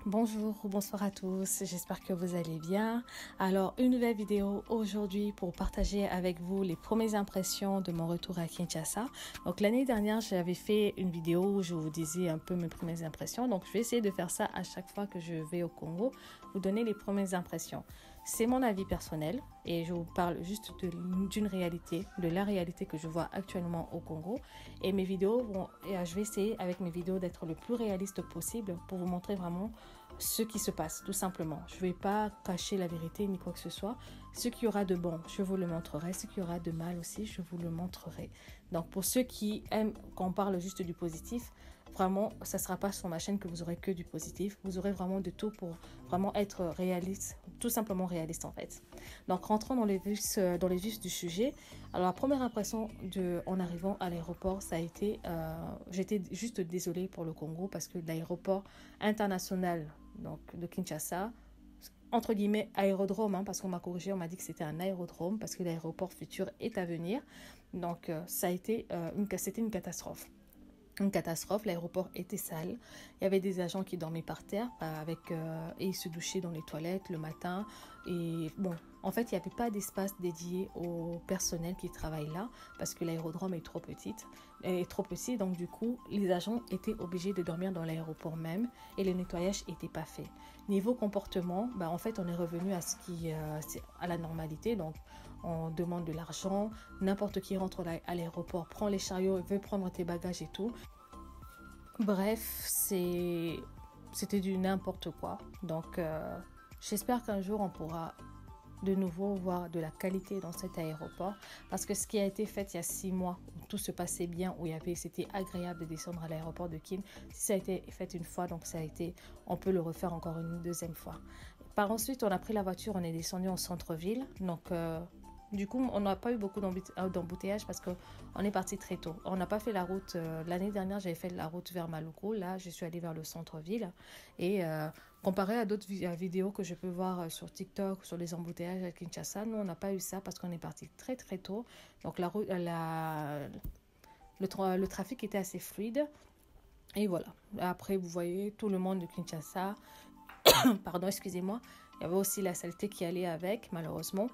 Bonjour ou bonsoir à tous, j'espère que vous allez bien. Alors, une nouvelle vidéo aujourd'hui pour partager avec vous les premières impressions de mon retour à Kinshasa. Donc, l'année dernière, j'avais fait une vidéo où je vous disais un peu mes premières impressions. Donc, je vais essayer de faire ça à chaque fois que je vais au Congo, vous donner les premières impressions. C'est mon avis personnel et je vous parle juste d'une réalité, de la réalité que je vois actuellement au Congo. Et mes vidéos, je vais essayer avec mes vidéos d'être le plus réaliste possible pour vous montrer vraiment ce qui se passe, tout simplement. Je ne vais pas cacher la vérité ni quoi que ce soit. Ce qu'il y aura de bon, je vous le montrerai. Ce qu'il y aura de mal aussi, je vous le montrerai. Donc, pour ceux qui aiment qu'on parle juste du positif, vraiment, ça ne sera pas sur ma chaîne que vous aurez que du positif. Vous aurez vraiment de tout pour vraiment être réaliste, tout simplement réaliste en fait. Donc, rentrons dans les vifs du sujet. Alors, la première impression en arrivant à l'aéroport, ça a été, j'étais juste désolée pour le Congo parce que l'aéroport international donc, de Kinshasa, entre guillemets aérodrome, parce qu'on m'a corrigé, on m'a dit que c'était un aérodrome parce que l'aéroport futur est à venir. Donc, ça a été c'était une catastrophe. Une catastrophe, l'aéroport était sale, il y avait des agents qui dormaient par terre et ils se douchaient dans les toilettes le matin et bon, en fait il n'y avait pas d'espace dédié au personnel qui travaille là parce que l'aérodrome est trop petit, donc du coup les agents étaient obligés de dormir dans l'aéroport même et le nettoyage n'était pas fait. Niveau comportement, en fait on est revenu à la normalité, donc on demande de l'argent, n'importe qui rentre à l'aéroport, prend les chariots, veut prendre tes bagages et tout. Bref, c'était du n'importe quoi. Donc, j'espère qu'un jour on pourra de nouveau voir de la qualité dans cet aéroport parce que ce qui a été fait il y a 6 mois où tout se passait bien, c'était agréable de descendre à l'aéroport de Kin, si ça a été fait une fois, donc on peut le refaire encore une deuxième fois. Par ensuite, on a pris la voiture, on est descendu en centre-ville, donc du coup, on n'a pas eu beaucoup d'embouteillage parce qu'on est parti très tôt. On n'a pas fait la route. L'année dernière, j'avais fait la route vers Maluku. Là, je suis allée vers le centre-ville. Et comparé à d'autres vidéos que je peux voir sur TikTok, sur les embouteillages à Kinshasa, nous, on n'a pas eu ça parce qu'on est parti très, très tôt. Donc, le trafic était assez fluide. Et voilà. Après, vous voyez tout le monde de Kinshasa. Pardon, excusez-moi. Il y avait aussi la saleté qui allait avec, malheureusement.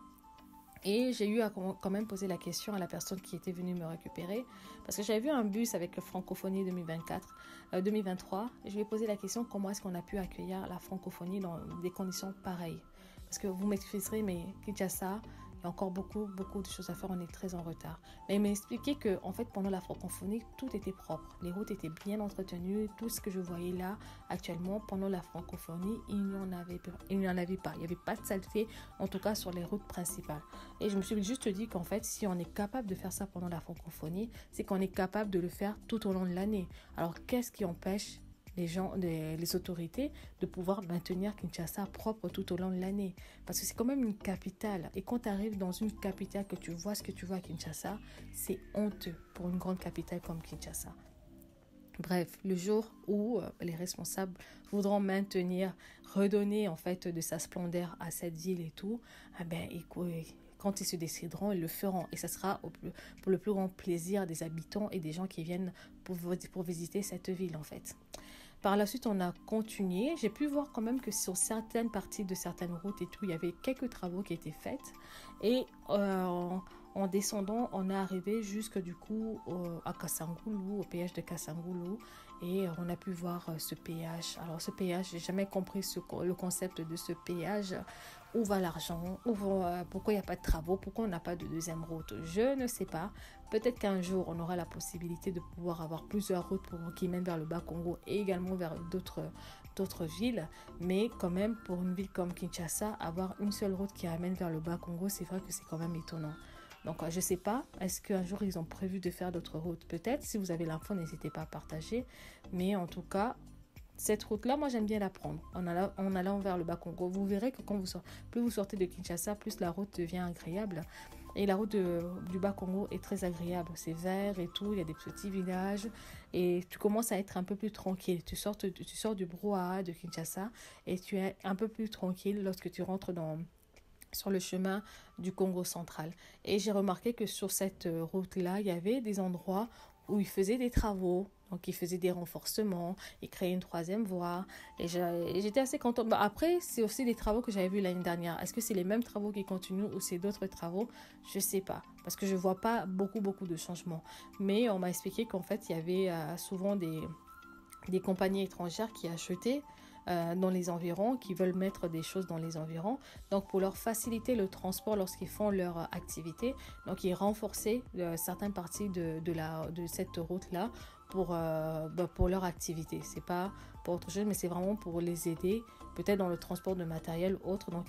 Et j'ai eu à quand même poser la question à la personne qui était venue me récupérer. Parce que j'avais vu un bus avec le Francophonie 2023. Et je lui ai posé la question comment est-ce qu'on a pu accueillir la francophonie dans des conditions pareilles. Parce que vous m'excuserez, mais Kinshasa, il y a encore beaucoup de choses à faire. On est très en retard. Mais il m'a expliqué qu'en fait, pendant la francophonie, tout était propre. Les routes étaient bien entretenues. Tout ce que je voyais là, actuellement, pendant la francophonie, il n'y en avait pas. Il n'y avait pas de saleté, en tout cas sur les routes principales. Et je me suis juste dit qu'en fait, si on est capable de faire ça pendant la francophonie, c'est qu'on est capable de le faire tout au long de l'année. Alors, qu'est-ce qui empêche les autorités de pouvoir maintenir Kinshasa propre tout au long de l'année? Parce que c'est quand même une capitale. Et quand tu arrives dans une capitale, que tu vois ce que tu vois à Kinshasa, c'est honteux pour une grande capitale comme Kinshasa. Bref, le jour où les responsables voudront redonner en fait de sa splendeur à cette ville et tout, quand ils se décideront, ils le feront. Et ça sera pour le plus grand plaisir des habitants et des gens qui viennent pour visiter cette ville en fait. Par la suite, on a continué. J'ai pu voir quand même que sur certaines parties de certaines routes et tout, il y avait quelques travaux qui étaient faits. Et en descendant, on est arrivé jusque du coup à Kassangoulou, au péage de Kassangoulou. Et on a pu voir ce péage. Alors ce péage, j'ai jamais compris le concept de ce péage. Où va l'argent? Pourquoi il n'y a pas de travaux? Pourquoi on n'a pas de deuxième route? Je ne sais pas. Peut-être qu'un jour, on aura la possibilité de pouvoir avoir plusieurs routes qui mènent vers le Bas-Congo et également vers d'autres villes. Mais quand même, pour une ville comme Kinshasa, avoir une seule route qui amène vers le Bas-Congo, c'est vrai que c'est quand même étonnant. Donc, je ne sais pas, est-ce qu'un jour, ils ont prévu de faire d'autres routes? Peut-être, si vous avez l'info, n'hésitez pas à partager. Mais en tout cas, cette route-là, moi, j'aime bien la prendre en allant vers le Bas-Congo. Vous verrez que plus vous sortez de Kinshasa, plus la route devient agréable. Et la route du Bas-Congo est très agréable. C'est vert et tout, il y a des petits villages. Et tu commences à être un peu plus tranquille. Tu sors du brouhaha de Kinshasa et tu es un peu plus tranquille lorsque tu rentres sur le chemin du Congo central. Et j'ai remarqué que sur cette route-là, il y avait des endroits où ils faisaient des travaux. Donc, ils faisaient des renforcements, ils créaient une troisième voie. Et j'étais assez contente. Bah, après, c'est aussi des travaux que j'avais vus l'année dernière. Est-ce que c'est les mêmes travaux qui continuent ou c'est d'autres travaux? Je ne sais pas. Parce que je ne vois pas beaucoup de changements. Mais on m'a expliqué qu'en fait, il y avait souvent des compagnies étrangères qui achetaient dans les environs, qui veulent mettre des choses dans les environs. Donc, pour leur faciliter le transport lorsqu'ils font leur activité, donc ils renforçaient certaines parties de cette route-là pour leur activité. C'est pas pour autre chose, mais c'est vraiment pour les aider, peut-être dans le transport de matériel ou autre. Donc,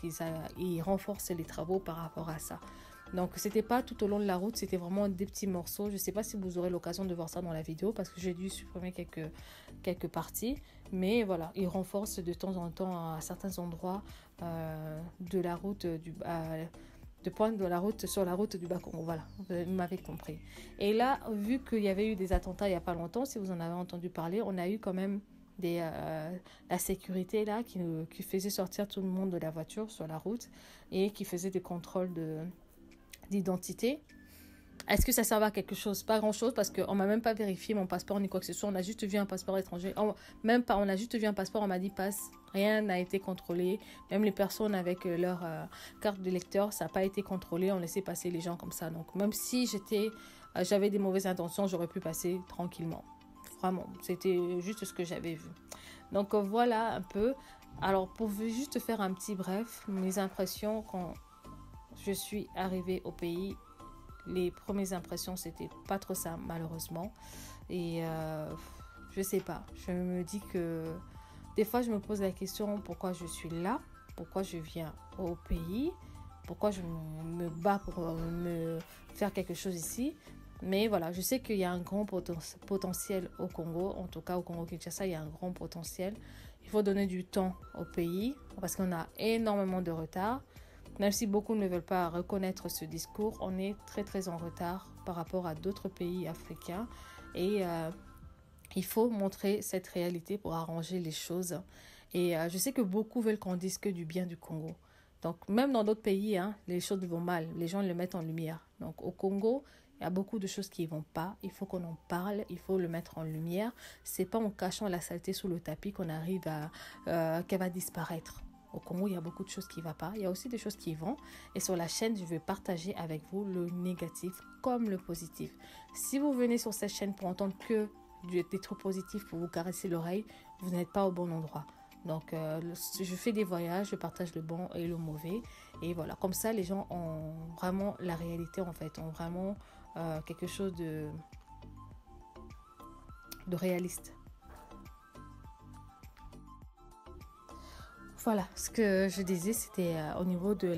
ils renforcent les travaux par rapport à ça. Donc, c'était pas tout au long de la route, c'était vraiment des petits morceaux. Je sais pas si vous aurez l'occasion de voir ça dans la vidéo parce que j'ai dû supprimer quelques parties. Mais voilà, ils renforcent de temps en temps à certains endroits de la route de pointe de la route sur la route du Bas-Congo. Voilà, vous m'avez compris. Et là, vu qu'il y avait eu des attentats il n'y a pas longtemps, si vous en avez entendu parler, on a eu quand même la sécurité là qui faisait sortir tout le monde de la voiture sur la route et qui faisait des contrôles d'identité. Est-ce que ça servait à quelque chose? Pas grand-chose parce qu'on m'a même pas vérifié mon passeport ni quoi que ce soit. On a juste vu un passeport étranger. Même pas, on a juste vu un passeport, on m'a dit passe. Rien n'a été contrôlé. Même les personnes avec leur carte de lecteur, ça n'a pas été contrôlé. On laissait passer les gens comme ça. Donc même si j'avais des mauvaises intentions, j'aurais pu passer tranquillement. Vraiment, c'était juste ce que j'avais vu. Donc voilà un peu. Alors pour juste faire un petit bref, mes impressions quand je suis arrivée au pays. Les premières impressions, c'était pas trop ça, malheureusement. Et je sais pas. Je me dis que des fois, je me pose la question pourquoi je suis là, pourquoi je viens au pays, pourquoi je me bats pour me faire quelque chose ici. Mais voilà, je sais qu'il y a un grand potentiel au Congo. En tout cas, au Congo-Kinshasa, il y a un grand potentiel. Il faut donner du temps au pays parce qu'on a énormément de retard. Même si beaucoup ne veulent pas reconnaître ce discours, on est très en retard par rapport à d'autres pays africains. Et il faut montrer cette réalité pour arranger les choses. Et je sais que beaucoup veulent qu'on dise que du bien du Congo. Donc même dans d'autres pays, les choses vont mal. Les gens le mettent en lumière. Donc au Congo, il y a beaucoup de choses qui ne vont pas. Il faut qu'on en parle. Il faut le mettre en lumière. Ce n'est pas en cachant la saleté sous le tapis qu'on arrive qu'elle va disparaître. Au Congo, il y a beaucoup de choses qui ne vont pas. Il y a aussi des choses qui vont. Et sur la chaîne, je vais partager avec vous le négatif comme le positif. Si vous venez sur cette chaîne pour entendre que des trucs positifs pour vous caresser l'oreille, vous n'êtes pas au bon endroit. Donc, je fais des voyages, je partage le bon et le mauvais. Et voilà, comme ça, les gens ont vraiment la réalité, en fait. Ont vraiment quelque chose de réaliste. Voilà, ce que je disais, c'était au niveau du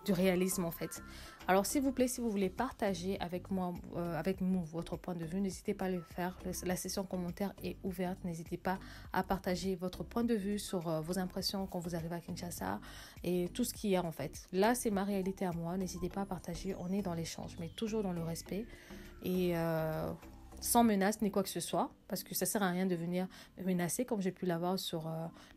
réalisme en fait. Alors s'il vous plaît, si vous voulez partager avec moi, avec nous, votre point de vue, n'hésitez pas à le faire. La session commentaire est ouverte. N'hésitez pas à partager votre point de vue sur vos impressions quand vous arrivez à Kinshasa et tout ce qu'il y a en fait. Là, c'est ma réalité à moi. N'hésitez pas à partager. On est dans l'échange, mais toujours dans le respect. Et sans menace ni quoi que ce soit, parce que ça sert à rien de venir me menacer comme j'ai pu l'avoir sur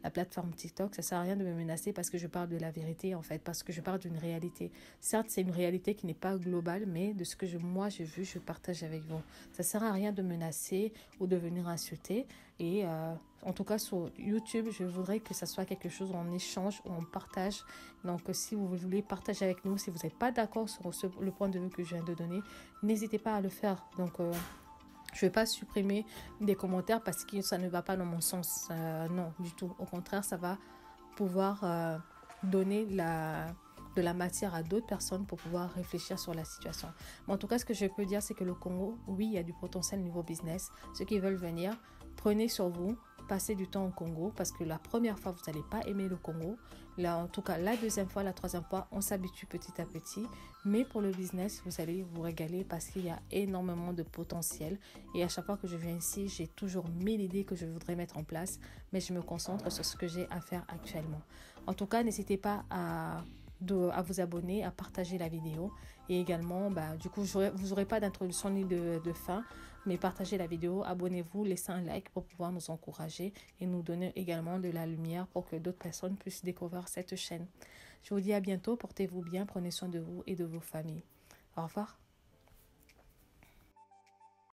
la plateforme TikTok. Ça sert à rien de me menacer parce que je parle de la vérité en fait, parce que je parle d'une réalité. Certes, c'est une réalité qui n'est pas globale, mais de ce que moi j'ai vu, je partage avec vous. Ça sert à rien de menacer ou de venir insulter. Et en tout cas sur YouTube, je voudrais que ça soit quelque chose où on échange, où on partage. Donc si vous voulez partager avec nous, si vous n'êtes pas d'accord sur le point de vue que je viens de donner, n'hésitez pas à le faire. Donc je ne vais pas supprimer des commentaires parce que ça ne va pas dans mon sens. Non, du tout. Au contraire, ça va pouvoir donner de la matière à d'autres personnes pour pouvoir réfléchir sur la situation. Mais en tout cas, ce que je peux dire, c'est que le Congo, oui, il y a du potentiel niveau business. Ceux qui veulent venir, prenez sur vous, passez du temps au Congo parce que la première fois, vous n'allez pas aimer le Congo. Là, en tout cas, la deuxième fois, la troisième fois, on s'habitue petit à petit. Mais pour le business, vous allez vous régaler parce qu'il y a énormément de potentiel. Et à chaque fois que je viens ici, j'ai toujours 1000 idées que je voudrais mettre en place. Mais je me concentre sur ce que j'ai à faire actuellement. En tout cas, n'hésitez pas à vous abonner, à partager la vidéo. Et également, du coup, vous n'aurez pas d'introduction ni de fin. Mais partagez la vidéo, abonnez-vous, laissez un like pour pouvoir nous encourager et nous donner également de la lumière pour que d'autres personnes puissent découvrir cette chaîne. Je vous dis à bientôt, portez-vous bien, prenez soin de vous et de vos familles. Au revoir.